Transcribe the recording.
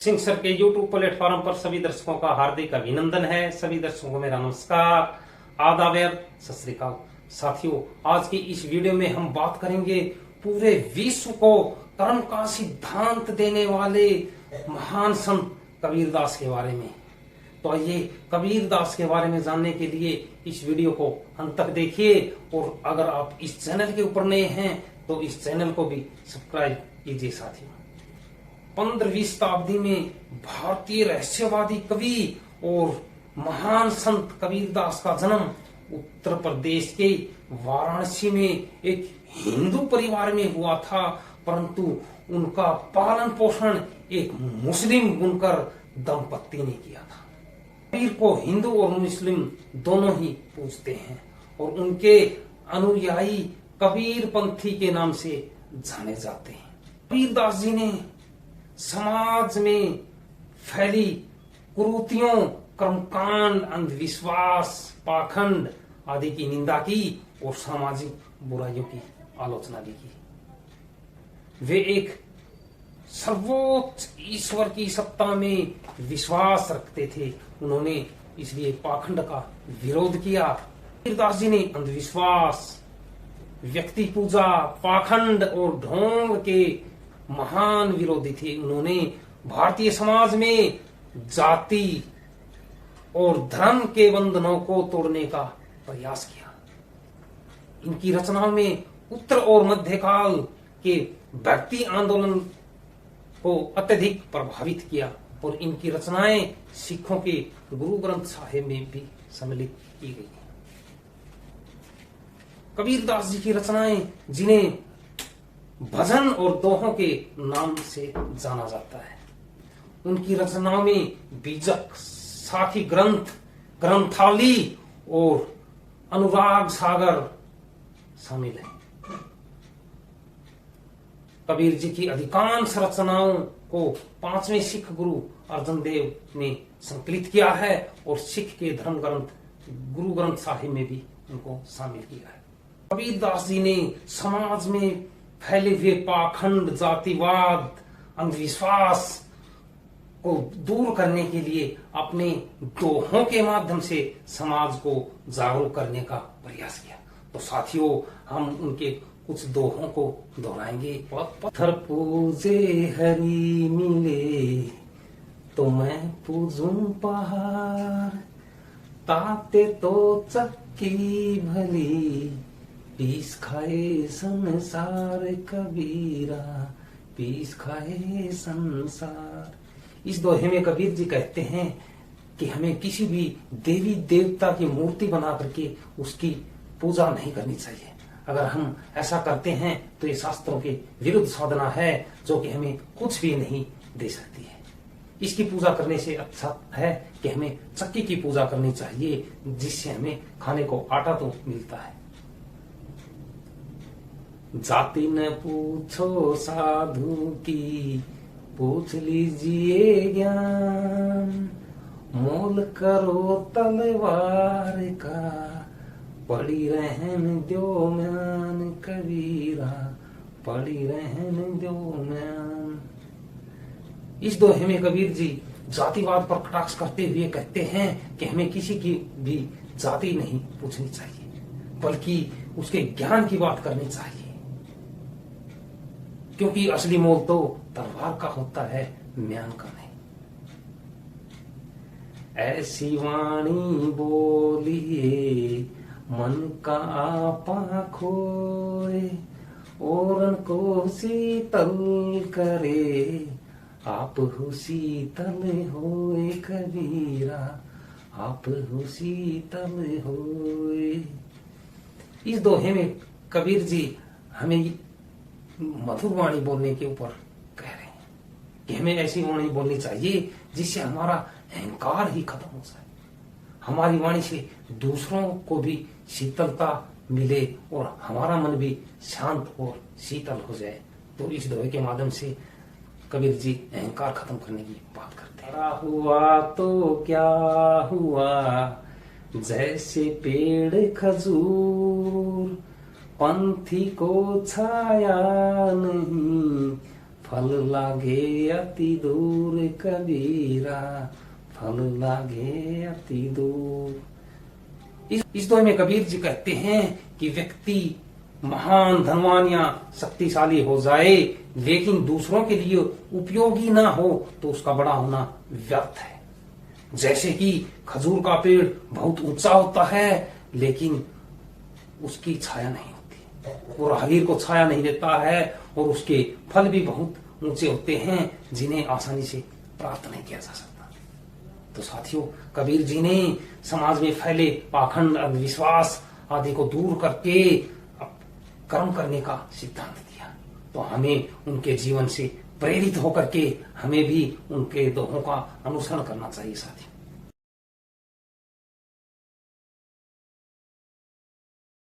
Singh sir के YouTube platform पर सभी दर्शकों का हार्दिक अभिनंदन है। सभी दर्शकों को मेरा नमस्कार, आदाब, सत श्री अकाल। साथियों, आज की इस वीडियो में हम बात करेंगे पूरे विश्व को कर्म का सिद्धांत देने वाले महान संत कबीरदास के बारे में। तो आइए कबीरदास के बारे में जानने के लिए इस वीडियो को अंत तक देखिए, और अगर आप इस चैनल के ऊपर नए हैं तो इस चैनल को भी सब्सक्राइब कीजिए। साथियों, 15वीं शताब्दी में भारतीय रहस्यवादी कवि और महान संत कबीरदास का जन्म उत्तर प्रदेश के वाराणसी में एक हिंदू परिवार में हुआ था, परंतु उनका पालन पोषण एक मुस्लिम बुनकर दंपत्ति ने किया था। कबीर को हिंदू और मुस्लिम दोनों ही पूजते हैं और उनके अनुयायी कबीर पंथी के नाम से जाने जाते हैं। कबीरदास जी ने समाज में फैली कुरीतियों, कर्मकांड, अंधविश्वास, पाखंड आदि की निंदा की और सामाजिक बुराइयों की आलोचना भी की। वे एक सर्वोच्च ईश्वर की सत्ता में विश्वास रखते थे। उन्होंने इसलिए पाखंड का विरोध किया। कबीरदास जी ने अंधविश्वास, व्यक्ति पूजा, पाखंड और ढोंग के महान विरोधी थे। उन्होंने भारतीय समाज में जाति और धर्म के बंधनों को तोड़ने का प्रयास किया। इनकी रचनाओं में उत्तर और मध्यकाल के भक्ति आंदोलन को अत्यधिक प्रभावित किया और इनकी रचनाएं सिखों के गुरु ग्रंथ साहिब में भी सम्मिलित की गई। कबीरदास जी की रचनाएं, जिन्हें भजन और दोहों के नाम से जाना जाता है, उनकी रचनाओं में बीजक, साखी ग्रंथ, ग्रंथावली और अनुराग सागर शामिल है। कबीर जी की अधिकांश रचनाओं को 5वें सिख गुरु अर्जन देव ने संकलित किया है और सिख के धर्म ग्रंथ गुरु ग्रंथ साहिब में भी उनको शामिल किया है। कबीरदास जी ने समाज में फैले हुए पाखंड, जातिवाद, अंधविश्वास को दूर करने के लिए अपने दोहों के माध्यम से समाज को जागरूक करने का प्रयास किया। तो साथियों, हम उनके कुछ दोहों को दोहराएंगे। पत्थर पूजे हरि मिले तो मैं पूजूं पहाड़, ताते तो चक्की भली, पीस खाए संसार कबीरा, पीस खाए संसार। इस दोहे में कबीर जी कहते हैं कि हमें किसी भी देवी देवता की मूर्ति बना करके उसकी पूजा नहीं करनी चाहिए। अगर हम ऐसा करते हैं तो ये शास्त्रों के विरुद्ध साधना है, जो कि हमें कुछ भी नहीं दे सकती है। इसकी पूजा करने से अच्छा है कि हमें चक्की की पूजा करनी चाहिए, जिससे हमें खाने को आटा तो मिलता है। जाति न पूछो साधु की, पूछ लीजिए ज्ञान, मोल करो तलवार का, पड़ी रहन दो म्यान कबीरा, पड़ी रहन दो म्यान। इस दोहे में कबीर जी जातिवाद पर कटाक्ष करते हुए कहते हैं कि हमें किसी की भी जाति नहीं पूछनी चाहिए, बल्कि उसके ज्ञान की बात करनी चाहिए, क्योंकि असली मोल तो तलवार का होता है, म्यान का नहीं। ऐसी वाणी बोलिए मन का आपा खोए, औरन को शीतल करे, आप हो शीतल होए कबीरा, आप हो शीतल होए। इस दोहे में कबीर जी हमें मधुर वाणी बोलने के ऊपर कह रहे हैं कि हमें ऐसी वाणी बोलनी चाहिए जिससे हमारा अहंकार ही खत्म हो जाए, हमारी वाणी से दूसरों को भी शीतलता मिले और हमारा मन भी शांत और शीतल हो जाए। तो इस दोहे के माध्यम से कबीर जी अहंकार खत्म करने की बात करते हैं। हुआ तो क्या हुआ, जैसे पेड़ खजूर, पंथी को छाया नहीं, फल लागे अति दूर कबीरा, फल लागे अति दूर। इस दोहे में कबीर जी कहते हैं कि व्यक्ति महान, धनवान या शक्तिशाली हो जाए, लेकिन दूसरों के लिए उपयोगी ना हो तो उसका बड़ा होना व्यर्थ है। जैसे कि खजूर का पेड़ बहुत ऊंचा होता है, लेकिन उसकी छाया नहीं होती, वो राहगीर को छाया नहीं देता है, और उसके फल भी बहुत ऊंचे होते हैं जिन्हें आसानी से प्राप्त नहीं किया जा सकता। तो साथियों, कबीर जी ने समाज में फैले पाखंड, अंधविश्वास आदि को दूर करके कर्म करने का सिद्धांत दिया। तो हमें उनके जीवन से प्रेरित होकर के हमें भी उनके दोहों का अनुसरण करना चाहिए साथियों।